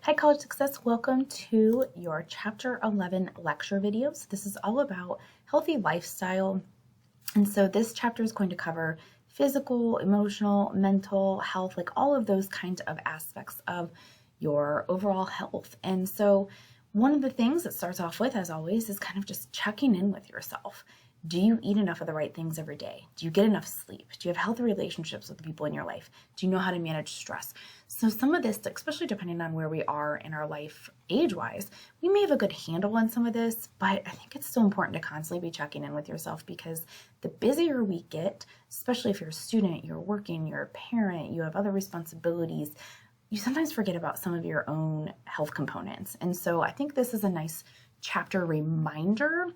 Hi College Success, welcome to your Chapter 11 lecture videos. This is all about healthy lifestyle. And so this chapter is going to cover physical, emotional, mental health, like all of those kinds of aspects of your overall health. And so one of the things that starts off with, as always, is kind of just checking in with yourself. Do you eat enough of the right things every day? Do you get enough sleep? Do you have healthy relationships with the people in your life? Do you know how to manage stress? So some of this, especially depending on where we are in our life age-wise, we may have a good handle on some of this, but I think it's still important to constantly be checking in with yourself, because the busier we get, especially if you're a student, you're working, you're a parent, you have other responsibilities, you sometimes forget about some of your own health components. And so I think this is a nice chapter reminder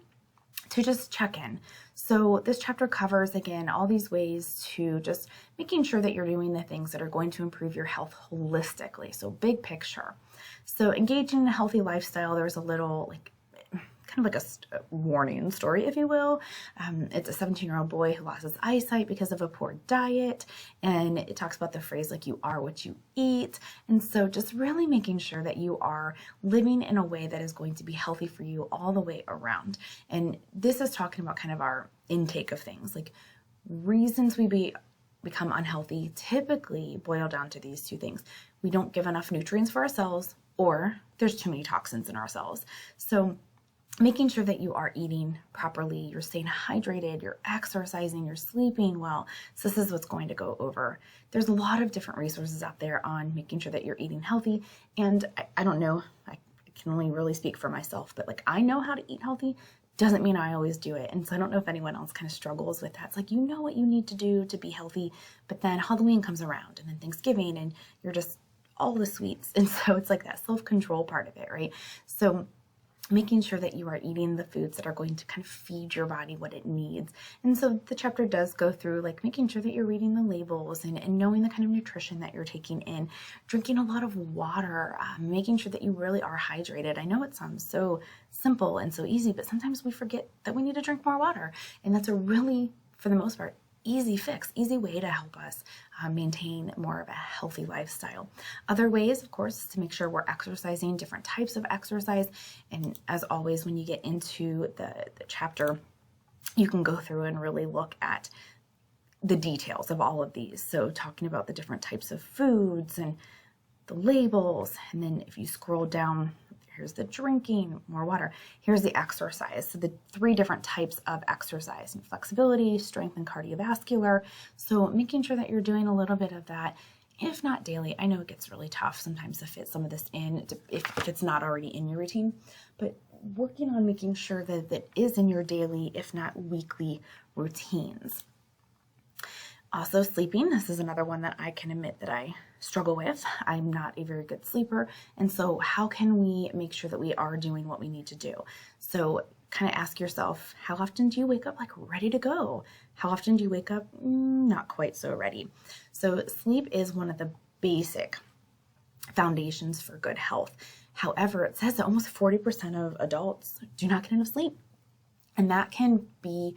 to just check in. So this chapter covers, again, all these ways to just making sure that you're doing the things that are going to improve your health holistically. So big picture. So engaging in a healthy lifestyle, there's a little kind of like a warning story, if you will. It's a 17-year-old boy who lost his eyesight because of a poor diet. And it talks about the phrase, like, you are what you eat. And so just really making sure that you are living in a way that is going to be healthy for you all the way around. And this is talking about kind of our intake of things, like reasons we become unhealthy typically boil down to these two things. We don't give enough nutrients for ourselves, or there's too many toxins in our cells. So making sure that you are eating properly, you're staying hydrated, you're exercising, you're sleeping well. So this is what's going to go over. There's a lot of different resources out there on making sure that you're eating healthy. And I don't know, I can only really speak for myself, but like, I know how to eat healthy. Doesn't mean I always do it. And so I don't know if anyone else kind of struggles with that. It's like, you know what you need to do to be healthy, but then Halloween comes around and then Thanksgiving and you're just all the sweets. And so it's like that self-control part of it, right? So making sure that you are eating the foods that are going to kind of feed your body what it needs. And so the chapter does go through like making sure that you're reading the labels and knowing the kind of nutrition that you're taking in, drinking a lot of water, making sure that you really are hydrated. I know it sounds so simple and so easy, but sometimes we forget that we need to drink more water. And that's a really, for the most part, easy fix, easy way to help us maintain more of a healthy lifestyle. Other ways, of course, is to make sure we're exercising, different types of exercise. And as always, when you get into the chapter, you can go through and really look at the details of all of these. So talking about the different types of foods and the labels. And then if you scroll down, here's the drinking, more water. Here's the exercise. So the 3 different types of exercise: and flexibility, strength, and cardiovascular. So making sure that you're doing a little bit of that, if not daily. I know it gets really tough sometimes to fit some of this in if it's not already in your routine, but working on making sure that that is in your daily, if not weekly, routines. Also sleeping, this is another one that I can admit that I struggle with. I'm not a very good sleeper. And so how can we make sure that we are doing what we need to do? So kind of ask yourself, how often do you wake up like ready to go? How often do you wake up not quite so ready? So sleep is one of the basic foundations for good health. However, it says that almost 40% of adults do not get enough sleep. And that can be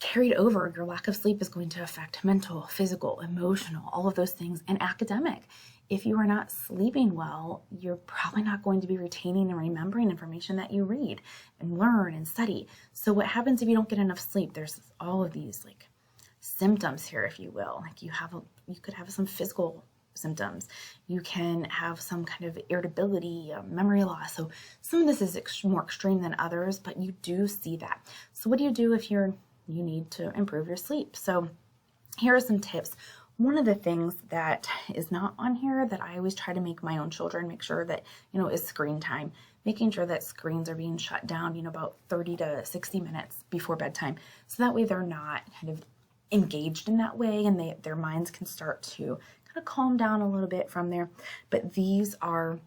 carried over. Your lack of sleep is going to affect mental, physical, emotional, all of those things, and academic. If you are not sleeping well, you're probably not going to be retaining and remembering information that you read and learn and study. So what happens if you don't get enough sleep? There's all of these like symptoms here, if you will. Like you could have some physical symptoms. You can have some kind of irritability, memory loss. So some of this is more extreme than others, but you do see that. So what do you do if you need to improve your sleep? So here are some tips. One of the things that is not on here that I always try to make my own children make sure that, is screen time. Making sure that screens are being shut down, about 30 to 60 minutes before bedtime. So that way they're not kind of engaged in that way, and their minds can start to kind of calm down a little bit from there. But these are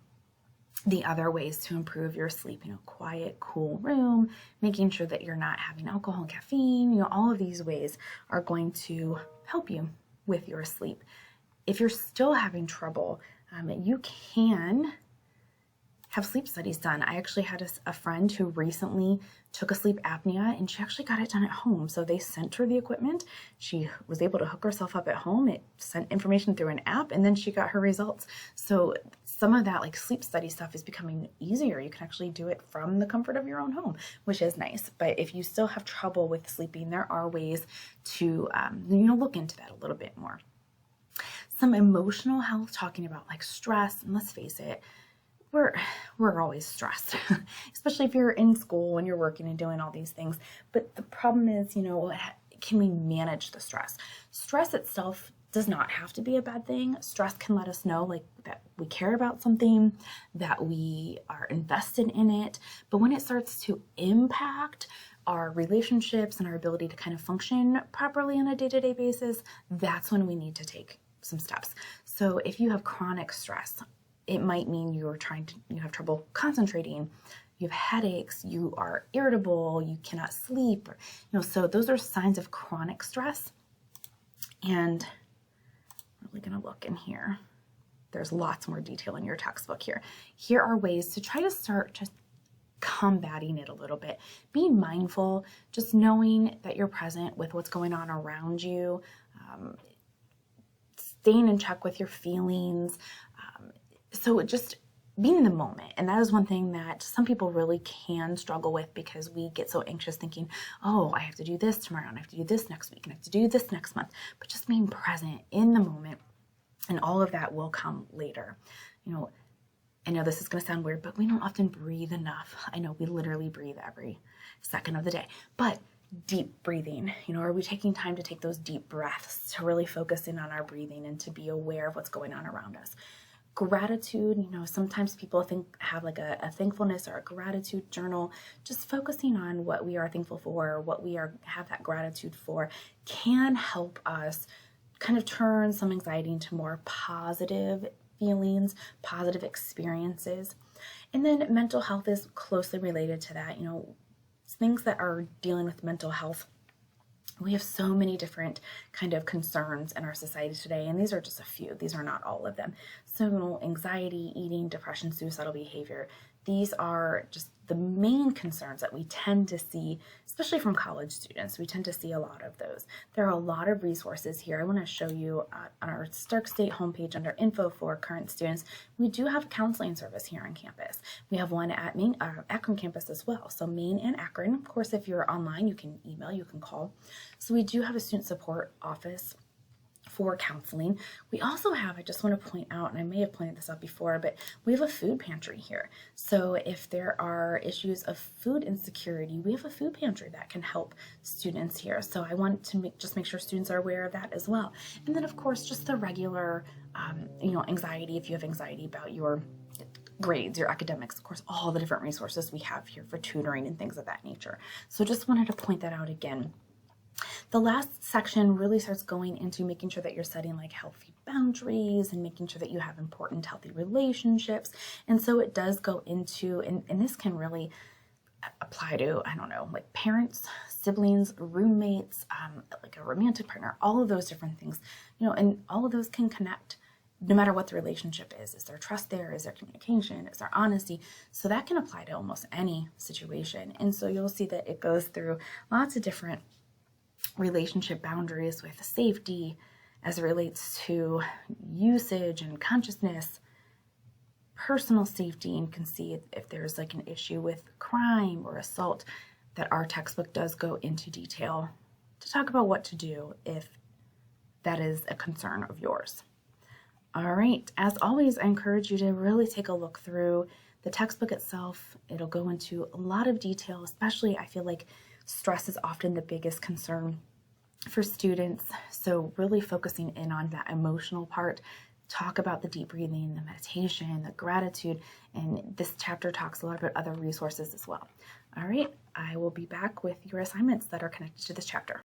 the other ways to improve your sleep, quiet, cool room, making sure that you're not having alcohol and caffeine, all of these ways are going to help you with your sleep. If you're still having trouble, you can have sleep studies done. I actually had a friend who recently took a sleep apnea, and she actually got it done at home. So they sent her the equipment. She was able to hook herself up at home. It sent information through an app, and then she got her results. So some of that like sleep study stuff is becoming easier. You can actually do it from the comfort of your own home, which is nice. But if you still have trouble with sleeping, there are ways to look into that a little bit more. Some emotional health, talking about like stress, and let's face it, we're always stressed, especially if you're in school and you're working and doing all these things. But the problem is, can we manage the stress? Stress itself does not have to be a bad thing. Stress can let us know like that we care about something, that we are invested in it. But when it starts to impact our relationships and our ability to kind of function properly on a day-to-day basis, that's when we need to take some steps. So if you have chronic stress, it might mean you have trouble concentrating, you have headaches, you are irritable, you cannot sleep, so those are signs of chronic stress. And I'm really going to look in here. There's lots more detail in your textbook here. Here are ways to try to start just combating it a little bit. Being mindful, just knowing that you're present with what's going on around you, staying in check with your feelings. So just being in the moment. And that is one thing that some people really can struggle with, because we get so anxious thinking, oh, I have to do this tomorrow, and I have to do this next week, and I have to do this next month. But just being present in the moment, and all of that will come later. I know this is going to sound weird, but we don't often breathe enough. I know we literally breathe every second of the day, but deep breathing, are we taking time to take those deep breaths, to really focus in on our breathing and to be aware of what's going on around us? Gratitude, sometimes people have like a thankfulness or a gratitude journal. Just focusing on what we are thankful for, what we have that gratitude for, can help us kind of turn some anxiety into more positive feelings, positive experiences. And then mental health is closely related to that. Things that are dealing with mental health, we have so many different kind of concerns in our society today, and these are just a few. These are not all of them. So anxiety, eating, depression, suicidal behavior, these are just the main concerns that we tend to see, especially from college students. We tend to see a lot of those. There are a lot of resources here. I want to show you on our Stark State homepage under info for current students, we do have a counseling service here on campus. We have one at Akron campus as well. So Maine and Akron. Of course, if you're online, you can email, you can call. So we do have a student support office for counseling. We also have, I just want to point out, and I may have pointed this out before, but we have a food pantry here. So if there are issues of food insecurity, we have a food pantry that can help students here. So I want to make sure students are aware of that as well. And then of course, just the regular, anxiety, if you have anxiety about your grades, your academics, of course, all the different resources we have here for tutoring and things of that nature. So just wanted to point that out again. The last section really starts going into making sure that you're setting like healthy boundaries and making sure that you have important healthy relationships. And so it does go into, and this can really apply to, like parents, siblings, roommates, like a romantic partner, all of those different things, and all of those can connect no matter what the relationship is. Is there trust there? Is there communication? Is there honesty? So that can apply to almost any situation. And so you'll see that it goes through lots of different relationship boundaries with safety as it relates to usage and consciousness, personal safety, and you can see if there's like an issue with crime or assault, that our textbook does go into detail to talk about what to do if that is a concern of yours. All right, as always, I encourage you to really take a look through the textbook itself. It'll go into a lot of detail, especially I feel like stress is often the biggest concern for students. So really focusing in on that emotional part, talk about the deep breathing, the meditation, the gratitude, and this chapter talks a lot about other resources as well. All right, I will be back with your assignments that are connected to this chapter.